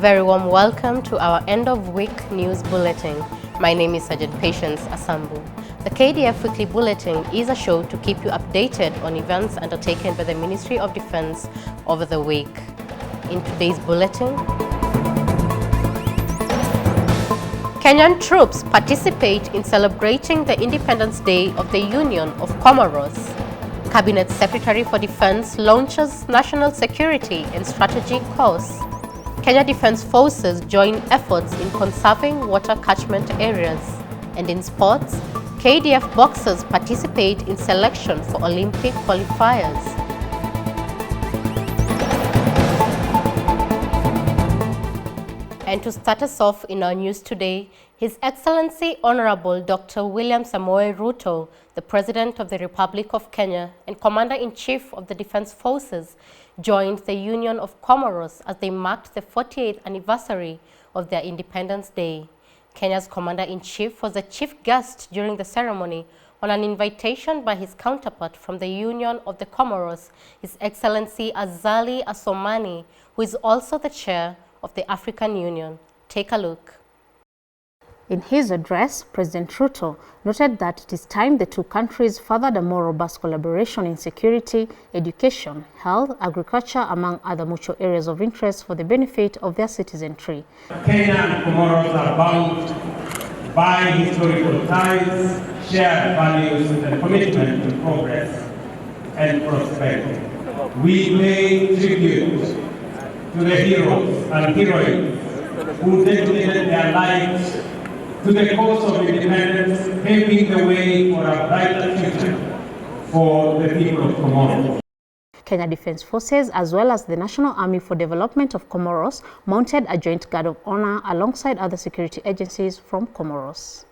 very warm welcome to our end-of-week news bulletin. My name is Sergeant Patience Asambu. The Kdf Weekly Bulletin is a show to keep you updated on events undertaken by the Ministry of Defense over the week. In today's bulletin, Kenyan troops participate in celebrating the Independence Day of the Union of Comoros. Cabinet Secretary for Defense launches National Security and Strategy course. Kenya Defense Forces join efforts in conserving water catchment areas. And in sports, KDF boxers participate in selection for Olympic qualifiers. And to start us off in our news today, His Excellency Honorable Dr. William Samoei Ruto, the President of the Republic of Kenya and Commander-in-Chief of the Defense Forces, joined the Union of Comoros as they marked the 48th anniversary of their Independence Day. Kenya's Commander-in-Chief was the chief guest during the ceremony on an invitation by his counterpart from the Union of the Comoros, His Excellency Azali Assoumani, who is also the chair of the African Union. Take a look. In his address, President Ruto noted that it is time the two countries furthered a more robust collaboration in security, education, health, agriculture, among other mutual areas of interest for the benefit of their citizenry. Kenya and Comoros are bound by historical ties, shared values, and commitment to progress and prosperity. We pay tribute to the heroes and heroines who dedicated their lives to the cause of independence, paving the way for a brighter future for the people of Comoros. Kenya Defense Forces, as well as the National Army for Development of Comoros, mounted a joint guard of honor alongside other security agencies from Comoros.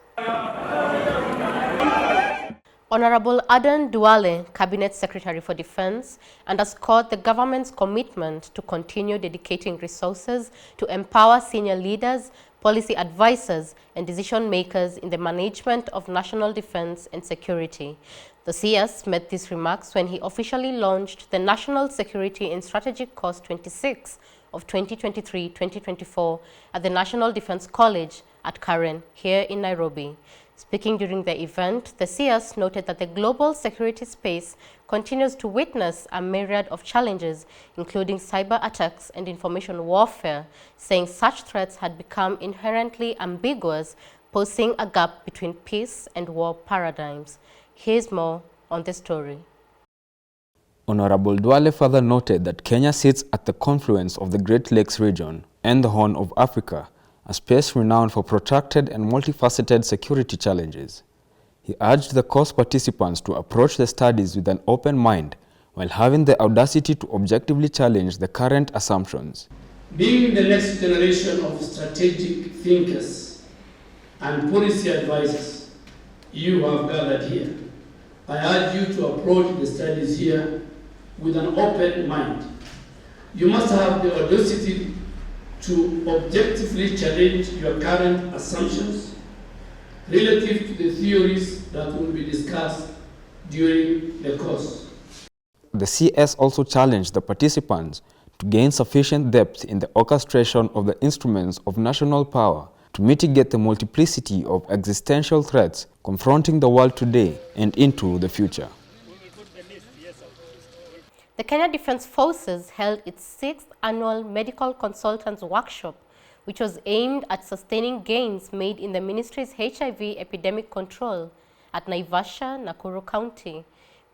Honorable Aden Duale, Cabinet Secretary for Defense, underscored the government's commitment to continue dedicating resources to empower senior leaders, policy advisors, and decision makers in the management of national defense and security. The CS made these remarks when he officially launched the National Security and Strategy Course 26 of 2023-2024 at the National Defense College at Karen, here in Nairobi. Speaking during the event, the CS noted that the global security space continues to witness a myriad of challenges, including cyber attacks and information warfare, saying such threats had become inherently ambiguous, posing a gap between peace and war paradigms. Here's more on the story. Honorable Duale further noted that Kenya sits at the confluence of the Great Lakes region and the Horn of Africa, a space renowned for protracted and multifaceted security challenges. He urged the course participants to approach the studies with an open mind while having the audacity to objectively challenge the current assumptions. Being the next generation of strategic thinkers and policy advisors you have gathered here, I urge you to approach the studies here with an open mind. You must have the audacity to objectively challenge your current assumptions relative to the theories that will be discussed during the course. The CS also challenged the participants to gain sufficient depth in the orchestration of the instruments of national power to mitigate the multiplicity of existential threats confronting the world today and into the future. The Kenya Defense Forces held its 6th annual Medical Consultants Workshop, which was aimed at sustaining gains made in the ministry's HIV epidemic control at Naivasha, Nakuru County.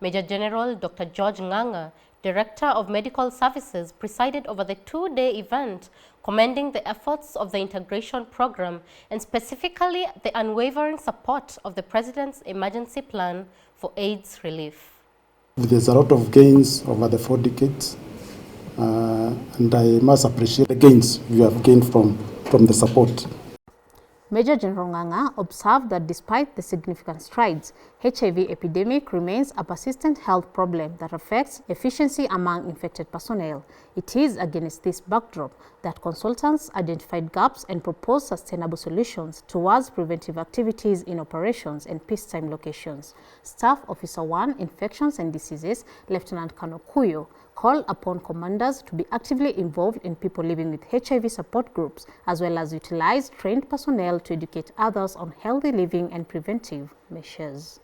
Major General Dr. George Nganga, Director of Medical Services, presided over the two-day event, commending the efforts of the integration program and specifically the unwavering support of the President's emergency plan for AIDS relief. There's a lot of gains over the 4 decades, and I must appreciate the gains we have gained from the support. Major General Nganga observed that despite the significant strides, HIV epidemic remains a persistent health problem that affects efficiency among infected personnel. It is against this backdrop that consultants identified gaps and proposed sustainable solutions towards preventive activities in operations and peacetime locations. Staff Officer 1, Infections and Diseases, Lieutenant Colonel Kuyo, called upon commanders to be actively involved in people living with HIV support groups, as well as utilize trained personnel to educate others on healthy living and preventive measures.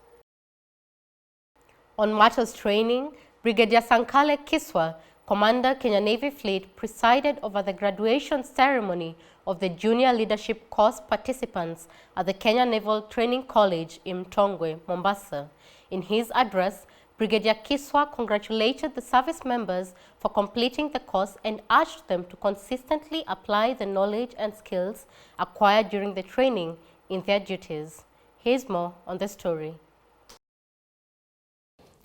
On matters training, Brigadier Sankale Kiswa, Commander Kenya Navy Fleet, presided over the graduation ceremony of the junior leadership course participants at the Kenya Naval Training College in Mtongwe, Mombasa. In his address, Brigadier Kiswa congratulated the service members for completing the course and urged them to consistently apply the knowledge and skills acquired during the training in their duties. Here's more on the story.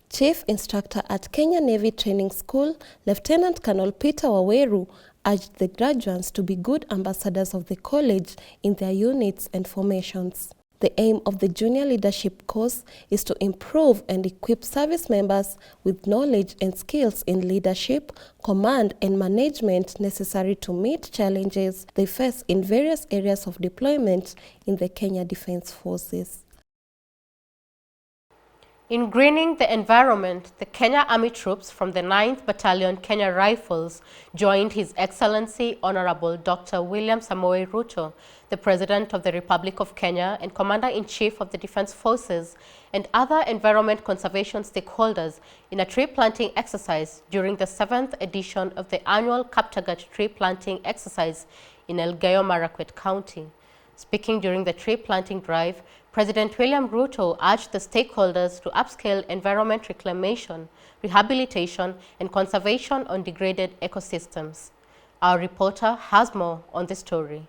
Chief Instructor at Kenya Navy Training School, Lieutenant Colonel Peter Waweru, urged the graduates to be good ambassadors of the college in their units and formations. The aim of the junior leadership course is to improve and equip service members with knowledge and skills in leadership, command, and management necessary to meet challenges they face in various areas of deployment in the Kenya Defence Forces. In greening the environment, the Kenya Army troops from the 9th Battalion Kenya Rifles joined His Excellency Honorable Dr. William Samoei Ruto, the President of the Republic of Kenya and Commander-in-Chief of the Defence Forces, and other environment conservation stakeholders in a tree planting exercise during the 7th edition of the annual Kaptagat tree planting exercise in Elgeyo Marakwet County. Speaking during the tree planting drive, President William Ruto urged the stakeholders to upscale environment reclamation, rehabilitation, and conservation on degraded ecosystems. Our reporter has more on the story.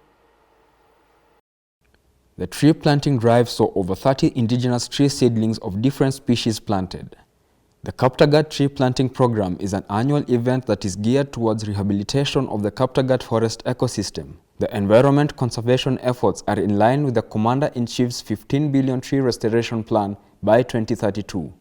The tree planting drive saw over 30 indigenous tree seedlings of different species planted. The Kaptagat tree planting program is an annual event that is geared towards rehabilitation of the Kaptagat forest ecosystem. The environment conservation efforts are in line with the Commander-in-Chief's 15 billion tree restoration plan by 2032.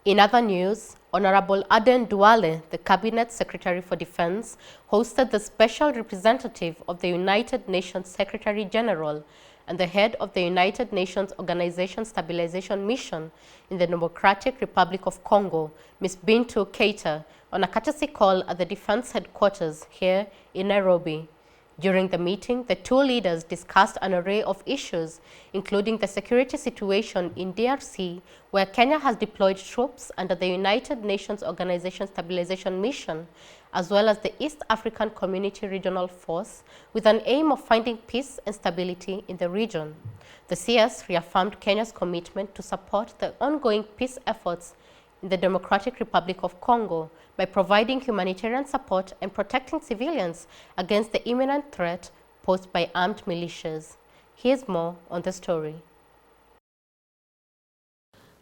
In other news, Honorable Aden Duale, the Cabinet Secretary for Defense, hosted the special representative of the United Nations Secretary General and the head of the United Nations Organization Stabilization Mission in the Democratic Republic of Congo, Ms. Bintu Keita, on a courtesy call at the Defense Headquarters here in Nairobi. During the meeting, the two leaders discussed an array of issues, including the security situation in DRC, where Kenya has deployed troops under the United Nations Organization Stabilization Mission, as well as the East African Community Regional Force, with an aim of finding peace and stability in the region. The CS reaffirmed Kenya's commitment to support the ongoing peace efforts in the Democratic Republic of Congo by providing humanitarian support and protecting civilians against the imminent threat posed by armed militias. Here's more on the story.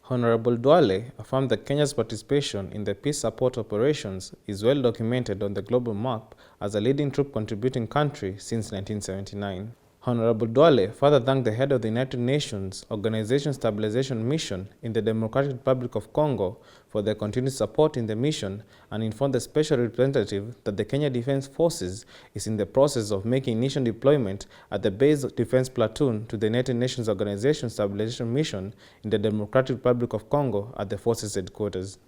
Honorable Duale affirmed that Kenya's participation in the peace support operations is well documented on the global map as a leading troop contributing country since 1979. Honorable Duale further thanked the head of the United Nations Organization Stabilization Mission in the Democratic Republic of Congo for their continued support in the mission and informed the special representative that the Kenya Defence Forces is in the process of making initial deployment at the base defense platoon to the United Nations Organization Stabilization Mission in the Democratic Republic of Congo at the forces headquarters.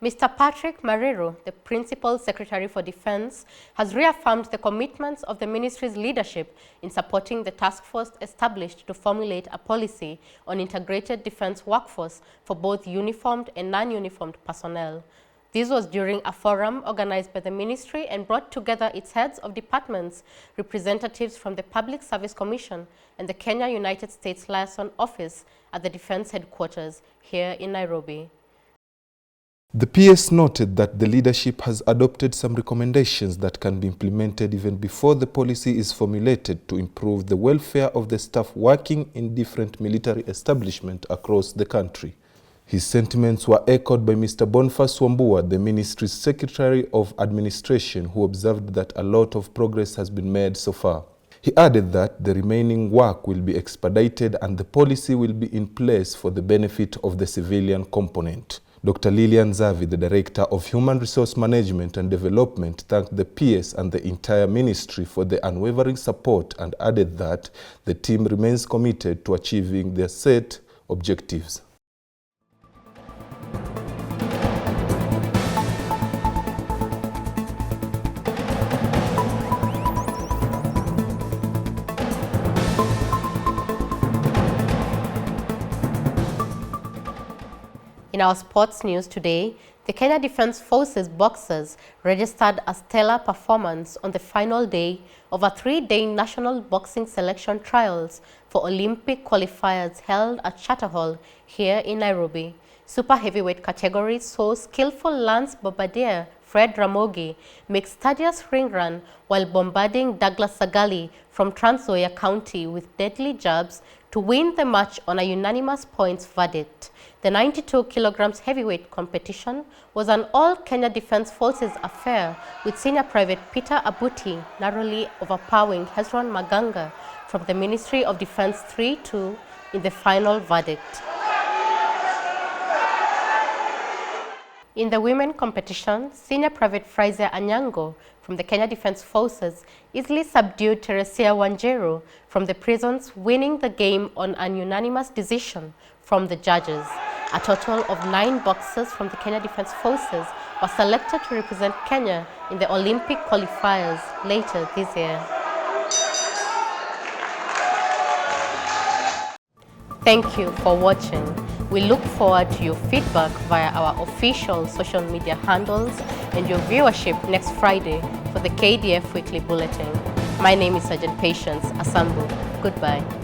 Mr. Patrick Marero, the Principal Secretary for Defense, has reaffirmed the commitments of the ministry's leadership in supporting the task force established to formulate a policy on integrated defense workforce for both uniformed and non-uniformed personnel. This was during a forum organized by the ministry and brought together its heads of departments, representatives from the Public Service Commission and the Kenya United States Liaison Office at the Defense Headquarters here in Nairobi. The PS noted that the leadership has adopted some recommendations that can be implemented even before the policy is formulated to improve the welfare of the staff working in different military establishments across the country. His sentiments were echoed by Mr. Boniface Wambua, the ministry's Secretary of Administration, who observed that a lot of progress has been made so far. He added that the remaining work will be expedited and the policy will be in place for the benefit of the civilian component. Dr. Lilian Zavi, the Director of Human Resource Management and Development, thanked the PS and the entire ministry for the unwavering support and added that the team remains committed to achieving their set objectives. In our sports news today, the Kenya Defence Forces boxers registered a stellar performance on the final day of a 3-day national boxing selection trials for Olympic qualifiers held at Charter Hall here in Nairobi. Super heavyweight category saw skillful lance bombardier Fred Ramogi make studious ring run while bombarding Douglas Sagali from Trans Nzoia County with deadly jabs to win the match on a unanimous points verdict. The 92 kilograms heavyweight competition was an all-Kenya Defence Forces affair, with Senior Private Peter Abuti narrowly overpowering Hezron Maganga from the Ministry of Defence 3-2 in the final verdict. In the women competition, Senior Private Fraser Anyango from the Kenya Defence Forces easily subdued Teresia Wanjeru from the prisons, winning the game on an unanimous decision from the judges. A total of 9 boxers from the Kenya Defence Forces were selected to represent Kenya in the Olympic qualifiers later this year. Thank you for watching. We look forward to your feedback via our official social media handles and your viewership next Friday for the KDF Weekly Bulletin. My name is Sergeant Patience Asambu. Goodbye.